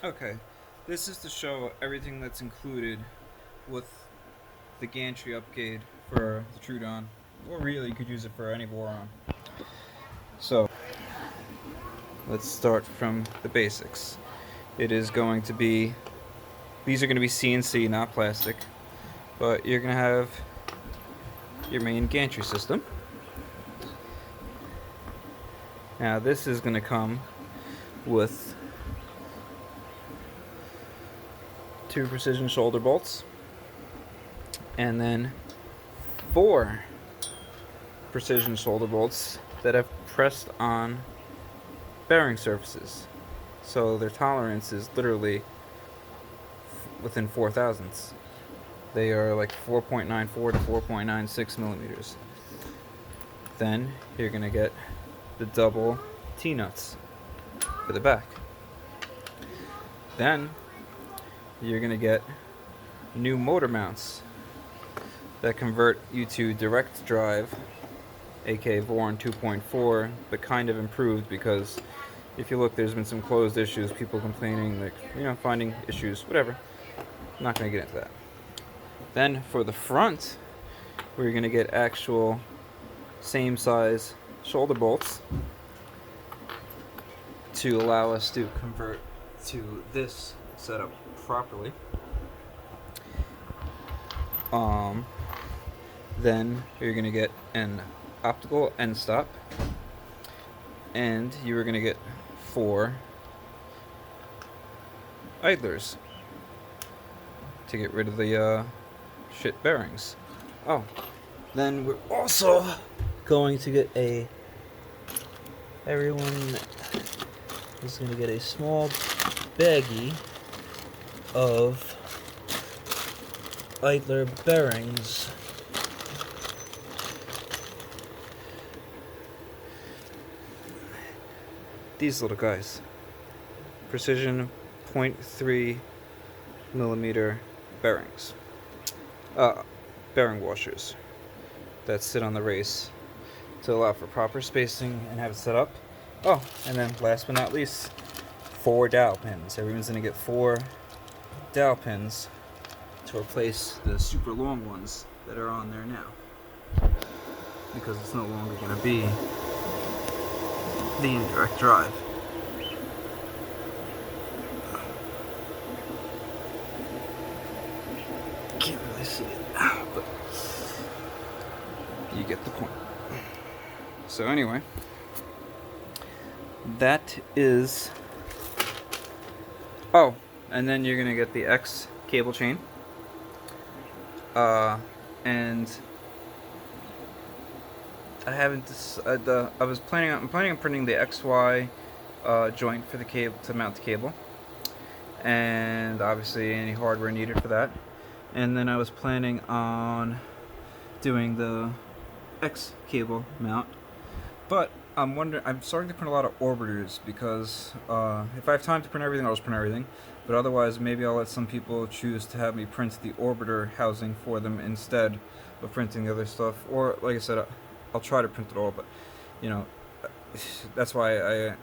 Okay, this is to show everything that's included with the gantry upgrade for the Troodon, or really you could use it for any Boron. So let's start from the basics. It is going to be, these are going to be CNC, not plastic, but you're going to have your main gantry system. Now this is going to come with 2 precision shoulder bolts, and then 4 precision shoulder bolts that have pressed on bearing surfaces. So their tolerance is literally within 4 thousandths. They are like 4.94 to 4.96 millimeters. Then you're going to get the double T-nuts for the back. Then you're going to get new motor mounts that convert you to direct drive, aka Boron 2.4, but kind of improved, because if you look, there's been some closed issues, people complaining, like, finding issues, whatever. I'm not going to get into that. Then for the front, we're going to get actual same size shoulder bolts to allow us to convert to this setup properly. Then you're going to get an optical end stop, and you are going to get 4 idlers to get rid of the shit bearings. Oh, then we're also going to get everyone is going to get a small baggie of idler bearings. These little guys, precision 0.3 millimeter bearings, bearing washers that sit on the race to allow for proper spacing and have it set up. Oh, and then last but not least, 4 dowel pins. Everyone's going to get 4 dowel pins to replace the super long ones that are on there now, because it's no longer going to be the indirect drive. Can't really see it, but you get the point. So anyway, that is... Oh, and then you're gonna get the X cable chain, and I haven't. I'm planning on printing the XY joint for the cable to mount the cable, and obviously any hardware needed for that. And then I was planning on doing the X cable mount, but I'm starting to print a lot of orbiters, because if I have time to print everything, I'll just print everything. But otherwise, maybe I'll let some people choose to have me print the orbiter housing for them instead of printing the other stuff. Or, like I said, I'll try to print it all, but that's why I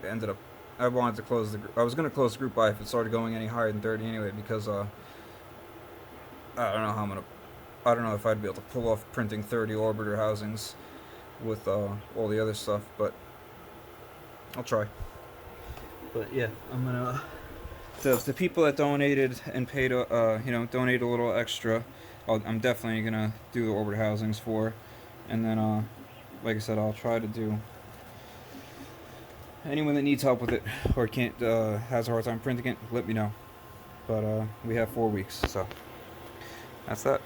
wanted to close I was going to close the group by if it started going any higher than 30 anyway, because I don't know if I'd be able to pull off printing 30 orbiter housings with all the other stuff, but I'll try. But yeah, I'm gonna... The people that donated and paid, donate a little extra, I'm definitely gonna do the orbiter housings for. And then, like I said, I'll try to do... Anyone that needs help with it, or can't, has a hard time printing it, let me know. But we have 4 weeks, so that's that.